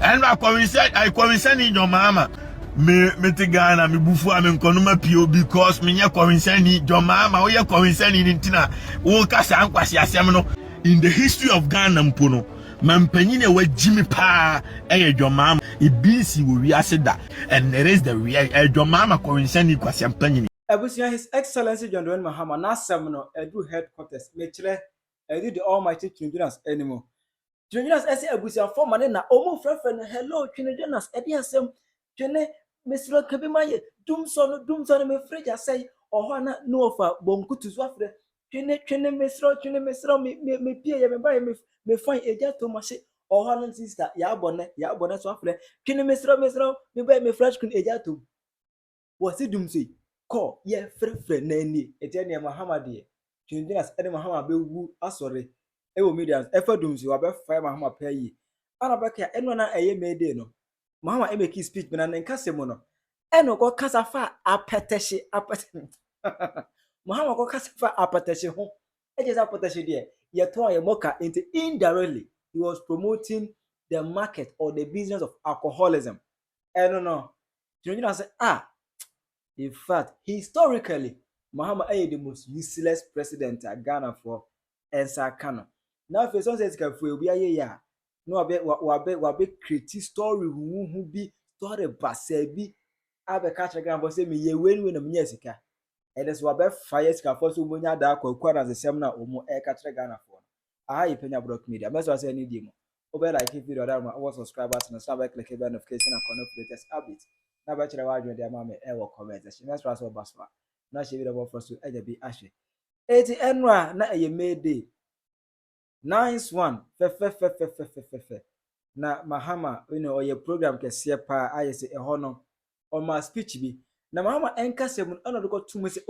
And I consent in John Mahama. Me te Ghana me bufu am nkonoma pio because me nya consent in John Mahama o ye consent in ntina wo kasa ankwase asem no in the history of Ghana mpo no mampanyin e wa Jimmy pa John Mahama e binsi wo wi aseda and there is the real John Mahama consent in kwase ampanyin Abusia His Excellency John Mahama na semno edu headquarters me kire edu the almighty Twene Jonas anymore. Twene Jonas ese abusia former na omo frefre no hello Twene Jonas edi asem Twene mesro kabimaye dumso me freja say oho na no ofa bonkutu so afre Twene mesro me pie ye me ba me fine eja to mache oho na sister ya bonne so afre Twene mesro me ba me fresh kun eja to was it dumso call ye frefre na ni etiane Mahama de Twene Jonas ede Mahama bewu asore ewo medias efa dumso wa be fa Mahama payi ana beka eno na eye mede no Mahama emeki speech bena nka semo no eno ko kasa fa apeteshe Mahama ko kasa fa apeteshe ho ejesa apeteshe de ye to ye moka into indirectly he was promoting the market or the business of alcoholism no Twene Jonas say in fact historically Mahama is the most useless president at Ghana for Ensa Kano now for some says ka fu obi aye ya no wabe create story hu bi story basa bi abe catch Ghana for say me ye wen na me sika and this wabe fire sika for so monya da akwa na zesem na omo e catch Ghana for aha Penyah block media me so say any demo obe like video that ma subscribe button so abe click the notification and connect with latest updates na ba kire wa adwo de ma me e wo comment section me so baswa na she video for so eja bi ahwe eti enwa na eye made nice one fe na Mahama oye program kese pa ayese eho no o ma speech bi na Mahama enkasem no do ko tumu se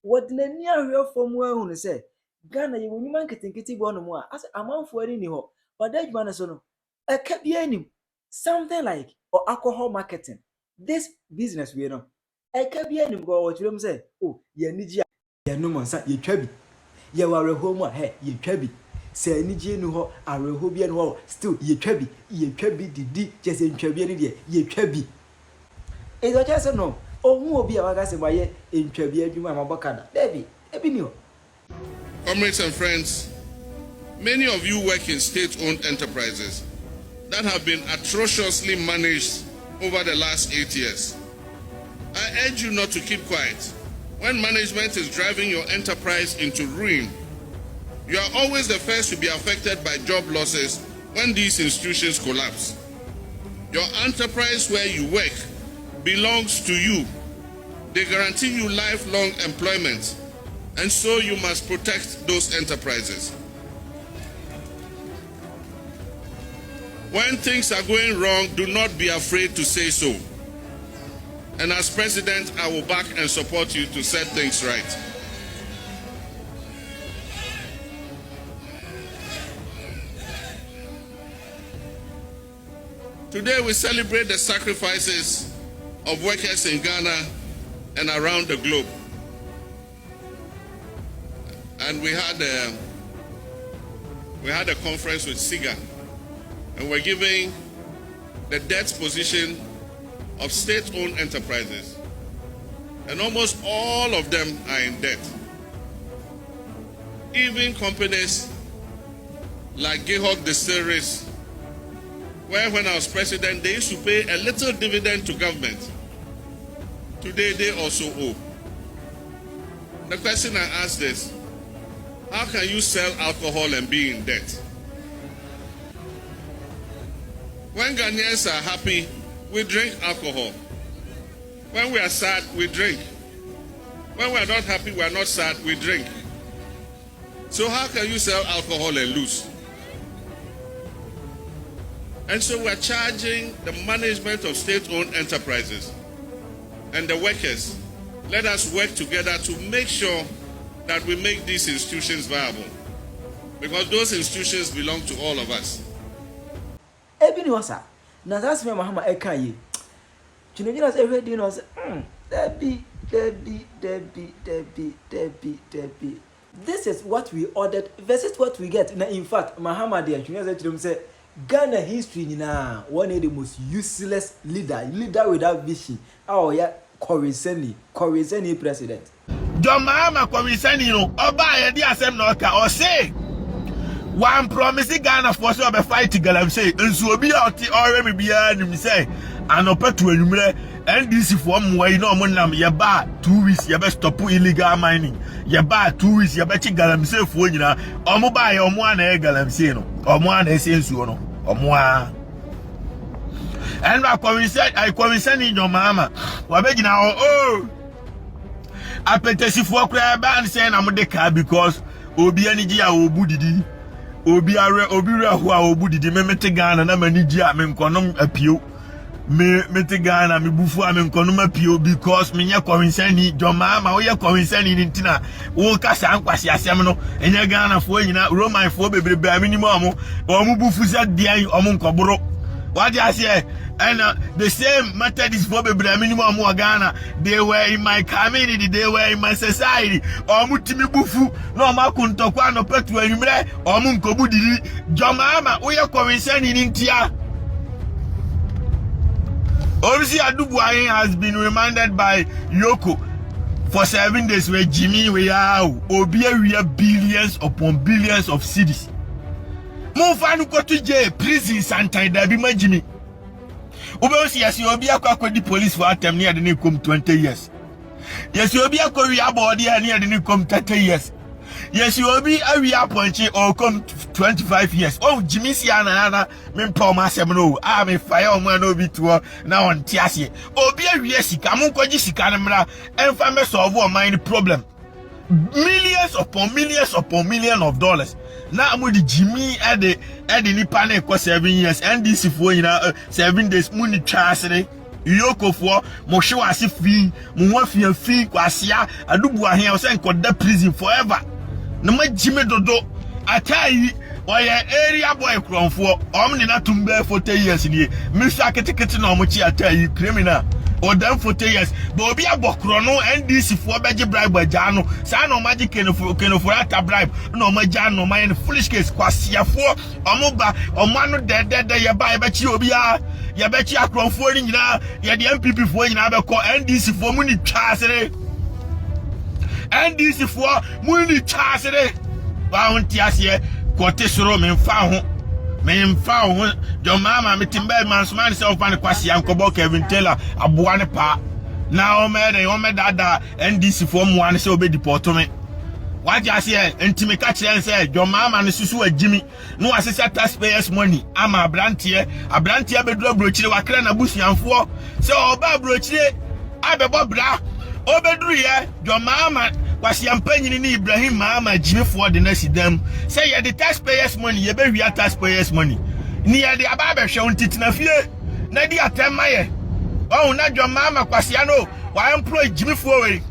wodinani ahwefo mu ahunu se Ghana ye wonyuma nketenkete bi ono mu a ase amanfo ani ni ho odajuma ne so no eka bi anim something like or alcohol marketing this business we no eka bi anim go wo kirem se ye niji ye no monsa ye twa bi ye ware ho mu a ye twa bi se anije nu ho areho bia nu ho still ye twa bi didi je se ntwa bi ani de ye twa bi ezo che se no ohu obi a waga se maye ntwa bi adwuma amabokada debi ebi ni ho. Comrades and friends, many of you work in state-owned enterprises that have been atrociously managed over the last 8 years. I urge you not to keep quiet when management is driving your enterprise into ruin. You are always the first to be affected by job losses when these institutions collapse. Your enterprise where you work belongs to you. They guarantee you lifelong employment, and so you must protect those enterprises. When things are going wrong, do not be afraid to say so. And as president, I will back and support you to set things right. Today we celebrate the sacrifices of workers in Ghana and around the globe. And we had a conference with SIGA, and we're giving the debt position of state-owned enterprises. And almost all of them are in debt. Even companies like Alcohol Distilleries, where when I was president, they used to pay a little dividend to government. Today, they also owe. The question I ask is, how can you sell alcohol and be in debt? When Ghanaians are happy, we drink alcohol. When we are sad, we drink. When we are not happy, we are not sad, we drink. So how can you sell alcohol and lose? And so we are charging the management of state-owned enterprises and the workers. Let us work together to make sure that we make these institutions viable, because those institutions belong to all of us. Ebi ni wasa na that's me Mahama ekaye Twene Jonas everyday no say Debbie. This is what we ordered versus what we get. Now in fact Mahama there Twene Jonas say Ghana history nina one of the most useless leader without vision. Oh yeah, Koriseni president. John Mahama Koriseni no oba yedi asem na oka o say one promise Ghana for so be fight galamsey nso obi a oti ore me bia nim say anopetu anumre NDC for mwai no mo nam ye ba 2 weeks ye be stop illegal mining ye ba 2 weeks ye be chi galamsey fo nyina omo ba ye omo ana e galamsey no omo ana e sensuo no omo a and I Koriseni John Mahama wa be gina oh apetesi for kra ba an say na mo de ka because obi ani gi a obu didi obi re ho a obu didi me mete Ghana na mani gi a me nkonom apio me te Ghana me bufu a me nkonom apio because me nye Koriseni John Mahama wo ye Koriseni ni ntina wo kasa ankwase asem no enye Ghana fo nyina Roman fo bebrebe a minimum omu bufu za dia omu nkoboro what you say. And the same Methodist for the minimum of Ghana, they were in my community, they were in my society. Omutimi bufu, no makuntokwa no petu enumre, omunkobu didi. John Mahama, we are Koriseni in India. Obviously, Adubuayin has been remanded by Yoko for 7 days where Jimmy we are billions upon billions of cities. Mufanu go to jail, prison, Santa Dabi Jimmy. Yes, you will be a the police for a term near the new come 20 years. Yes, you will be a Korea body near the new come 30 years. Yes, you will be a real punchy or come 25 years. Oh, Jimmy Siana, men Poma Semino, I'm a fire man over to now on Tiasi. Oh, be a yes, come on, Kojisikanamra, and famous of war mine problem. Millions upon millions of dollars. Now I'm with the Jimmy at the Nipane for 7 years, and this for 7 days, Muni Chasere, Yoko for Moshoasi fee, Muafi fee, Quasia, Adubua here, was and the prison forever. No more Jimmy Dodo, I tell you, or your area boy crown for Omnina Tumbe for 10 years in here. Mr. Ketikitin Omuchi, I tell you, criminal. Or them for 10 years. But be a bokrono and this for beji bribe by Jano. Sano magic can for a bribe. No my Jano, my foolish case, Quasia for Omoba, or Mano dead, ya buy bet you be ya bet you are confording now. Ya the MPP for in Abaco and this for money chasere. And this for money chasere. Bountias here, Cortesoro men found. Me found John Mahama me timber man self and kwasi ankobo Kevin Taylor abuane pa na o me dada NDC form one say obe deport me what you say ntimi ka kire say John Mahama ne susu agimi no asese taxpayers money ama abrantie beduro brochire wakra na busuanfo say oba brochire abebo bra obeduru ye John Mahama kwasi ampanyini ni Ibrahim Mahama Jimmy for the next them say ya the taxpayers money ye be wia taxpayers money ni ya the aba be hwe untitina fie na di atema ye oh na John Mahama kwasi ano wa employ Jimmy for we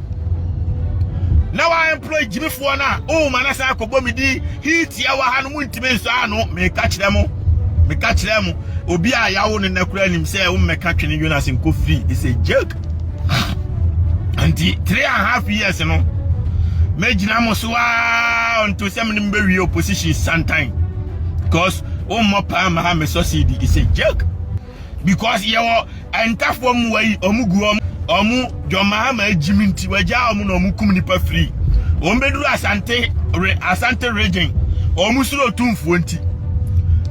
na wa employ Jimmy for na oh manasa akobo mi di hit ya wa hanu muntime nso ano me ka kire mo obi a yawo ne nakura nim say wo meka Twene Jonas nko free is a joke and 3.5 years no Majina Moswa until some number opposition sometime. Because Mopa Mahama society is a joke. Because you are enter from way Omugu Omu John Mahama Jiminti Waja Omu Kumnipa free. Ombedu Asante region. Omusulo 220.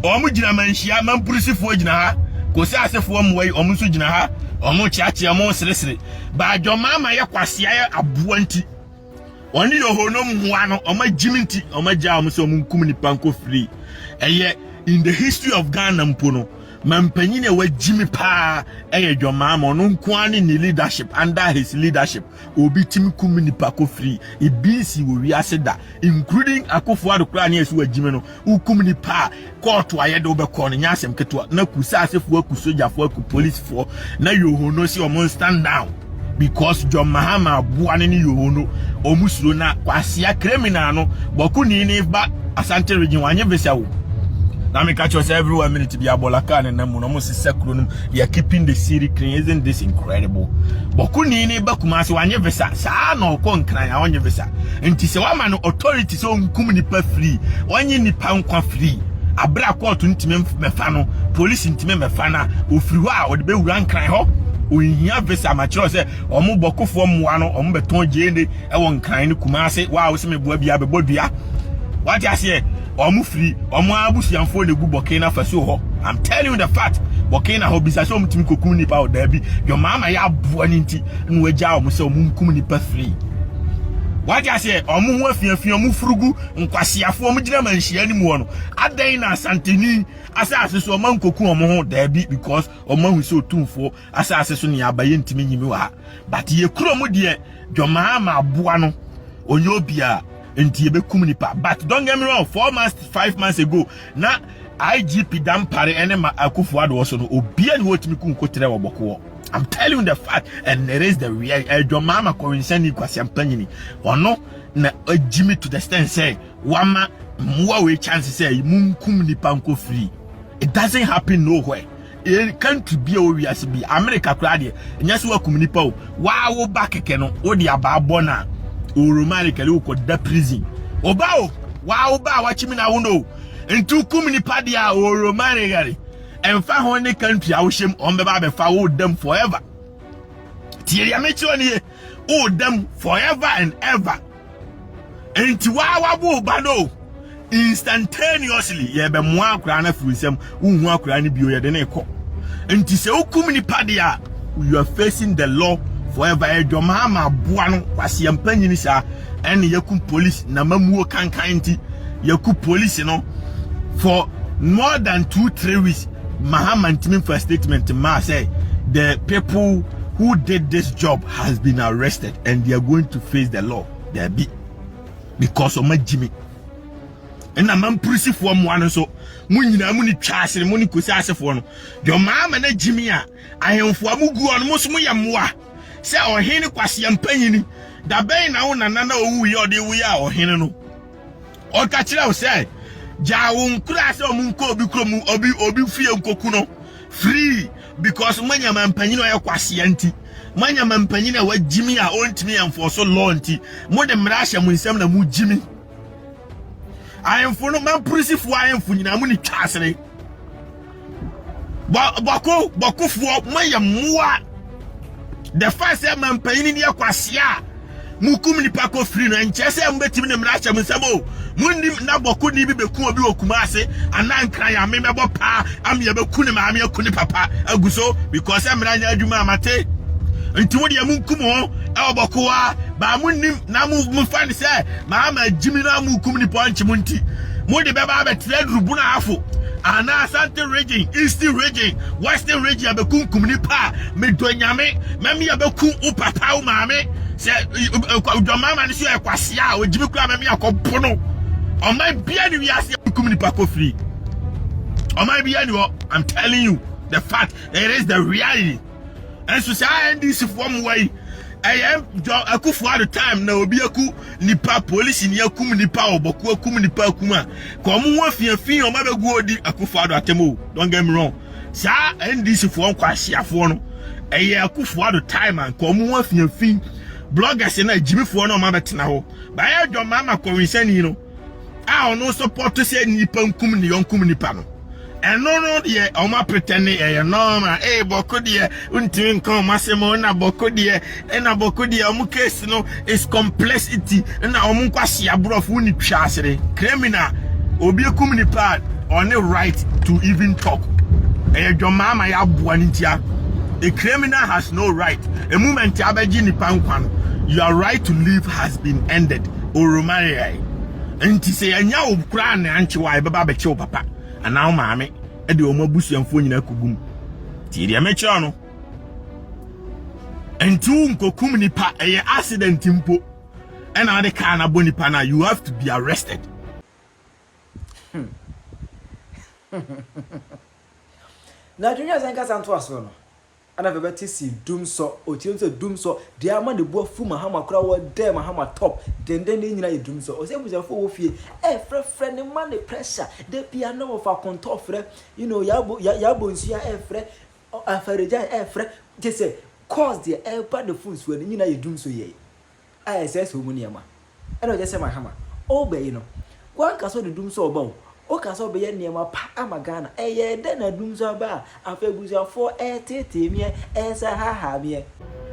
Omu jina manshia man purisi fo jina ha. Kosi ase fo mu way omusu jina ha. Omu chiachi omu sresre. Ba John Mahama ya kwasi ya abuanti. Oni yohono muano oma jiminti oma ja so munkum ni panko free eye in the history of Ghana mpono mampanyine wa jimi pa eye John Mahama no nkwani ni leadership under his leadership obi timi kum ni panko free e BC wo wi aseda including akofo adokra na yesu wa jimi no ukum ni pa court wa yede obekọ no nyasem keto na kusa asefo akusojafo aku police for na yohono si omo stand down because John Mahama buane ni yohono omusuro na kwasia criminal no boku ni ba Asante region wanye vesa wo na me catch us every 1 minute bi abolaka na mu no mo sekuro no they are keeping the city clean. Isn't this incredible? Boku ni ba kumase wanye vesa sa na okọ nkran ya wanye vesa nti se wa ma no authority so nkum ni pa free wanye ni pa nkwa free abra court ntime mefa no police ntime mefa na ofiri ho a ode be wura nkran ho ohia visa machiro se omo bokofo moa no omo beton jeende e won nkran ne kumase wa wo se me boa bia be bodua what you say omo free omo abusianfo ne gu Burkina Faso ho. I'm telling you the fact Burkina ho bisa so mtimi kokum nipa o da bi your mama ya boa ni nti no agya omo se omo nkum nipa free. What you say omo ho afiafia omo furugu nkwasiafo omo gina manhia ni mu no adan na santeni asase so omo nkoku omo ho da bi because omo hu so tumfo asase so ne abaye ntimi nyimi wa but ye kuro mu de your mama aboa no onye obia enti ebekum nipa. But don't get me wrong, 4 months 5 months ago na IGP dampare ene ma Akufo Addo so no obia ni wotimi kun kotere woboko. I'm telling you the fact, and it is the real John Mahama Kowinsani Kwasiampanyini ono na Jimmy to the stand say wama mwa we chances say munkum nipa nko free. It doesn't happen nowhere. It can't be a we as be America crowd nyase wakum nipa o wa wo bakeke no wo dia ba bona Romanically ko da prison obao wa oba wa chimi na wono entu kum nipa dia o Romanically emfa ho ne country a wo shem on be ba be fa wo dem forever tie ya mechi oni o dem forever and ever enti wa bo ba no instantaneously ye be mo akura na furisem unhu akura ne bio ye de ne ko enti se okum nipa dia you are facing the law forever. John Mahama buano Kwasiampanyini sa and yakum police na mamuo kankanti yakum police no for more than 2-3 weeks. Mahama ntimi for statement ma say the people who did this job has been arrested and they are going to face the law. They be because of my Jimmy and a man prisi for one so munina muni chasing muni kusase for no John Mahama na Jimmy I am for mugu on musmu yamwa. Say ohene Kwasiampanyini da ben na wona nana owu ye ode wu ya ohene no o ka kire o say jawo nkura se omunko obi kromu obi fie nkoku no free because manya mampanyini o Kwasianti manya mampanyini wa Jimmy a ontimi enforce law nti mo de mra hye mu nsem na mu Jimmy ayemfo no man prisifo ayemfo nyina mu ni twasere bako fo manya muwa. The first man paying near Kwasia Mukum nipa ko free no enchese mbetimi ne mracha msemo mundi na boku ni bi beku obi okumase anan kran ya memebo pa am ye beku ne maame akuni papa aguso because emranya adwuma amate nti wodi amunkum ho e boku wa ba munnim na mu fan se maama jimi na mukum nipa anchi munti mudi beba be trade rubu na afo ana asante region eastern region western region abekunkum nipa medonyame mami abeku upapa u maame se udomama ni so ekwasia o jibi kura mami akopono o mai bia ni wiase abekum nipa ko free o mai bia ni wo. I'm telling you the fact, it is the reality. And so say this from way I am Akufo Addo time na obi aku nipa police ni akum nipa oboku akum nipa kuma ko mo wa fiafin o ma be go odi Akufo Addo atemo. Don't get me wrong, sa NDC for kwasiafo no Akufo Addo time and ko mo wa fiafin bloggers na jimifo no ma betena ho ba ya John Mahama Kowinsani no a no support to say nipa nkum ni yonkum nipa no. And no, dear, Oma pretending a normal, boko dear, until come Massimo, and a boko dear, and a boko dear, Mukes, no, is complexity, and a Munkwasi abroad unit chassery, criminal, Obi a community part on the right to even talk. John Mahama Yabuanitia, a criminal has no right. A moment Abajini Pankwan, your right to live has been ended, or Romania. And to say, and now, Kran and Chiwa, Baba Becho Papa. And now, mammy, and the Omabusi and Funia Kugum. Tidia Mechano. And two Kokumni pa a accident timpo. And other kind of bonipana, you have to be arrested. Now, do you think I am to us? And I've ever seen Dumsor or Chilton Dumsor, the Amman the Boa Fu Mahama crowd, there Mahama top, then in Dumsor, or say with a full fee, friend and money pressure, the piano of our contour, you know, Yabons, Ferreja, just say, cause the air part the fools when you know you doom so ye. I says Humaniama. And I just say my hammer. Oh, but you know, one can saw the Dumsor bow. can so be near my Amagana, then a Dumsor bar, after Buzia for me, as a ha.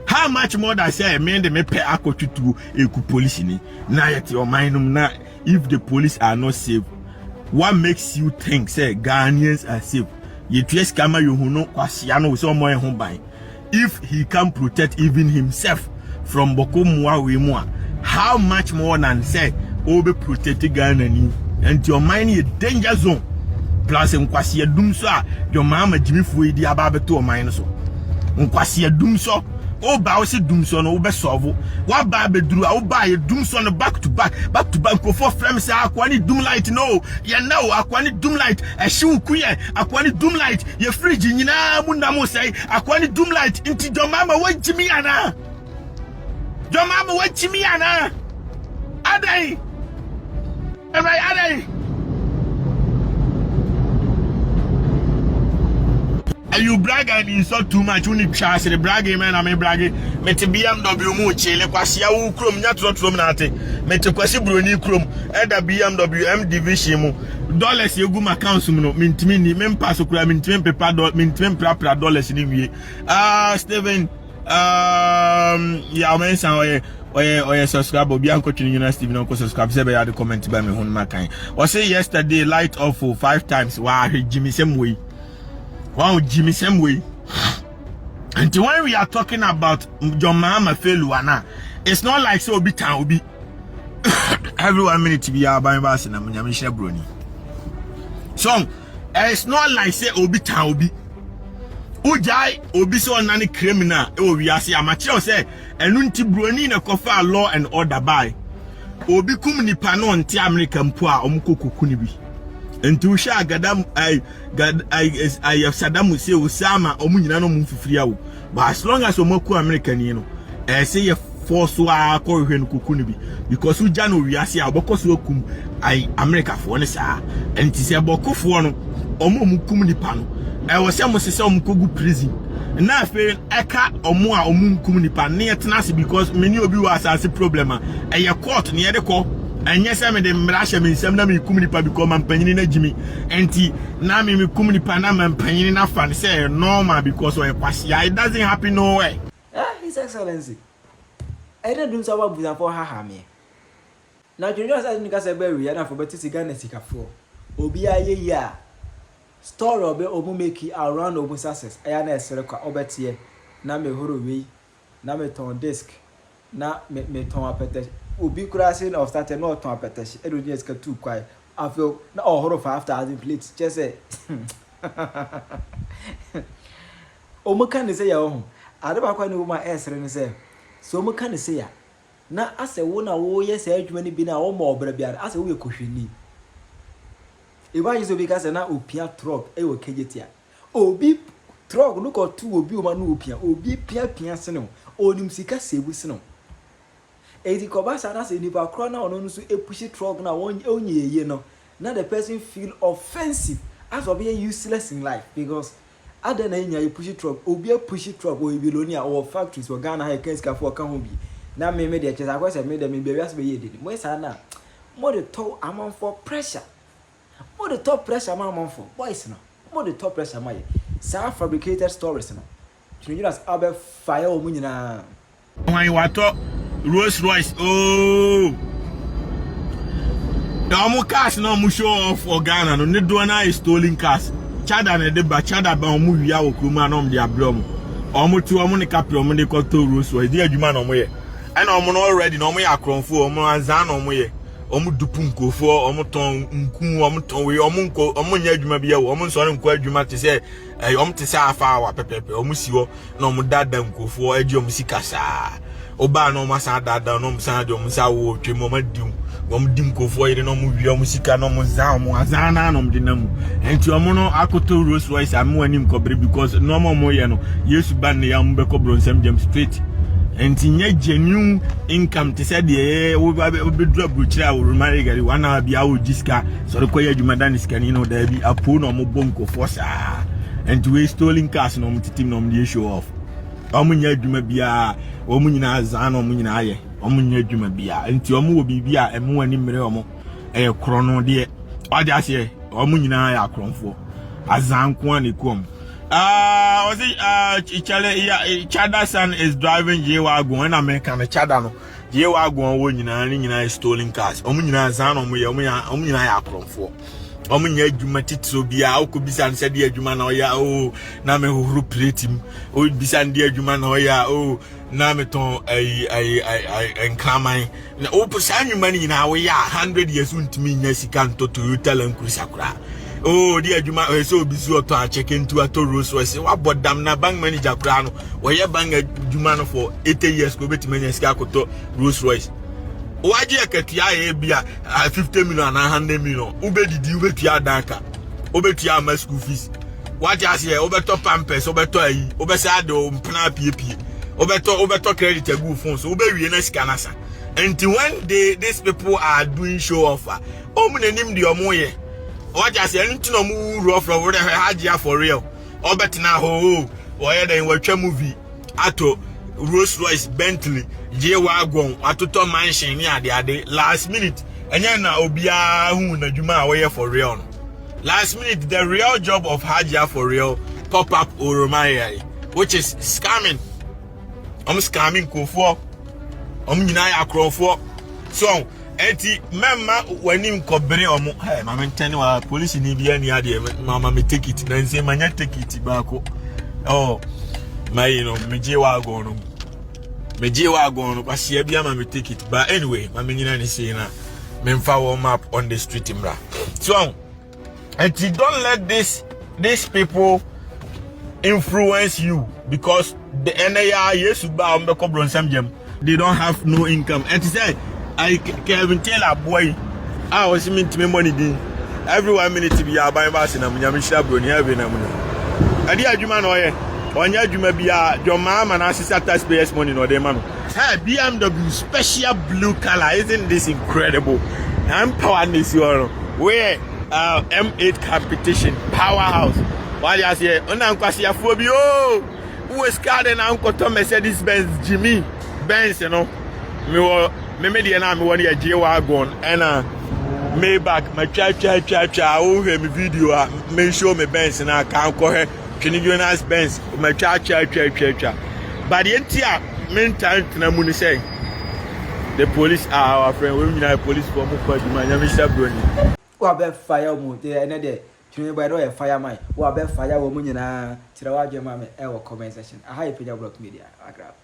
How much more that say men they may pay Akotu to a police in now yet your mind now if the police are not safe. What makes you think say Ghanaians are safe? You trace camera you who know Kwasiano so more home by. If he can protect even himself from Boko Mwa, how much more than say Obe protect Ghana and your mind is danger zone. Plus Kwasi Dumsor, your mama Jimmy Fui di ababe to mine so. Kwasi Dumsor. Oh, Bowsy Dumson, oh, Besovo. What Baby drew, I'll buy a Dumson back to back for 4 frames. Aquani Doomlight, no, ya know, Aquani Doomlight, a shoe queer, Aquani Doomlight, your fridge, you know, Mundamo say, Aquani Doomlight into your mama, what Jimiana? Your mama, what Jimiana? Ade, am I Ade? You brag and insult too much when you try to brag, man. I mean, brag. Met BMW Muchi, Lequasia, Crum, not from Nate, Metaquasi Bruni Crum, at the BMW M Division. Dollars, you go my council, mint mini, Mempaso, mint paper, mint $20 dollars in a year. Steven, yeah, man, or subscribe, Bianco Twene Jonas, Steven, Uncle subscribe, say the comment by me on my kind. Was say yesterday, light off for 5 times. Wow, Jimmy, same way. Wow, Jimmy, same way. And when we are talking about John Mahama failure, it's not like so be town be every 1 minute to be our buying bass and I'm Brony. So it's not like say Obi town be Ujai Obi so nani criminal. Oh, we are see amateur say and unti Brony na kofa law and order by Obi kumni panon ti American poor omukokunibi. And to share Gadam, I Saddam will say Osama or Munano Mufriao. But as long as Omoko American, you know, I say a force wa Korean Kukunibi because we Jano we are see our Bokos Wokum, I America for Nessa, and it is a Boko for no Omukumni Pano. I was almost some Kugu prison. And now I feel Eka or more Omukumni Pan near Tenassi because many of you are as a problem. And your court near the court. And yes, I mean, the Rasha means some name Kumnipa become and Penyah Jimmy. And Nami Kumnipa and Penyah fan say normal because of a Pasia. It doesn't happen nowhere. His Excellency. I don't do so with for her. Now, you know, as you can berry, and for better Ghana Sika for Obia ya store of Omumeki around Obusases. I am a circle Obetia. Name Horowi, Name ton disc, na me ton appetite. Ubi crashing or started not to appetite. Every day is too quiet. I feel no horror for after having plates. Just say, Omokan is a home. I don't quite know my answer and say, so Mokan say, now as a one oh yes, many been a home or brebian as a week cushion. If I used to because I now upia trog, a will cagetia. Oh, be trog, look or two will be one upia, or be pia piano, or nimsika say with snow. Eti kobasa na se nipa kro na ono nso epushi truck na onye ye no na the person feel offensive as of being useless in life because other na nya epushi truck obi epushi truck o ebilonia or factories or Ghana high case ka for ka ho bi na me de chesa kwese me de me be wiase be ye de mo sa na mo de to amount for pressure mo de top pressure amount for boys no mo de top pressure my sa fabricated stories no Twene Jonas abe fire o mu nyina when wato Rolls Royce, oh, the cars no mu show off for Ghana. No, the donor is stolen cars. Chada ne de ba chada ba omu wia okruma no mde ablom. Omu tu omu ne kapro omu ne koto Rolls Royce. Di adwuma no mo ye. And omu no already no mo ya kronfo omu anzan no mo ye. Omu dupu nkofo omu ton nku omu ton we omu nya adwuma bia wo omu nso ne nko adwuma te se omu te se afa wa pepepe omu siwo na omu dada nkofo edi omu sikasa. Oba no masa dada no msa de omsa wo twem omadim omdim kofo yire no mu wi omusika no mu za omu azana no mde namu enti omu no akoto Rolls Royce amu anim kobre because no mo ye no Yesu ban ne ya mu be kobro nsem jam straight enti nya genuine income te said ye wo be drop bruchira wo mari gari wana bia wo jiska so rekoya adwuma dan sika ni no da bi apo no mo bonko force enti we stolen cars no mu titim no mu show off omunya adwuma bia omunyina azana omunyina aye omunya adwuma bia enti omu wo bibia emu ani mere omu kro no de ode ase omu nyina ya akromfo azanko anikom was it Chada son is driving J-Wagon and American Chada no J-Wagon wo nyina is stolen cars omu nyina zan omu nyina ya akromfo omu nya adwuma titiro bia okobisa nse de adwuma na oya na me hohoro plate mu o bisa de adwuma na oya na me ton enkraman na o po sanwuma ni na oya 100 years untimi nya sika nto Toyota Land Cruiser kura de adwuma so obisu oto a check into ato Rolls Royce wa bodam na bank manager kura no oya bank adwuma no for 80 years ko betimi nya sika akoto Rolls Royce waje akatua ye bia 50 million na 100 million ubedidi ubetua danka ubetua ma school fees waje ase ubeto pampers ubeto ayi ubesa de mpna piepie ubeto credit egu phone so ubewie na sika nasa and when these people are doing show off omunenim de omoye waje ase ntino mu ru ofro we hajia for real obetina ho oye den watwa movie ato Rolls Royce Bentley J-Wagon atoto mansion ni ade last minute enya na obia hu na dwuma a for real no. Last minute the real job of Hajia for real pop up Oromaya which is scamming scamming kofo nyina ya akrofo so enti memma wanim kobere hey mama ntani wa police ni bia ni ade mama me take it na nse manya take it baako my me J-Wagon no me J-Wagon no kwase bia ma me take it but anyway mama nyina ni say na me mfa warm up on the street imra so and you don't let these people influence you because the NAR yesu ba mbeko bronsam jam they don't have no income and say I can tell a boy I was meant to me money din every 1 minute to be a buy bass na munyam shira broni have na muno ade adwuma na oye onya adwuma bia John Mahama na assistant taxpayers money no dey man hey BMW special blue color isn't this incredible I'm power this one where M8 competition powerhouse while you say ona nkwasi afo bi who is garden uncle to Mercedes Benz Jimmy Benz you know me dey na me won ya J-Wagon and Maybach my cha o he me video me show me Benz na kan ko he Twene Jonas Benz my cha but the entire meantime na mu ni say the police are our friend we mean police for mo kwa duma nya me sha broni wa be fire mu de ene de Twene boy do fire man wa be fire wo mu nyina tira wa dwema me e wo comment section aha Penyah Block Media agrab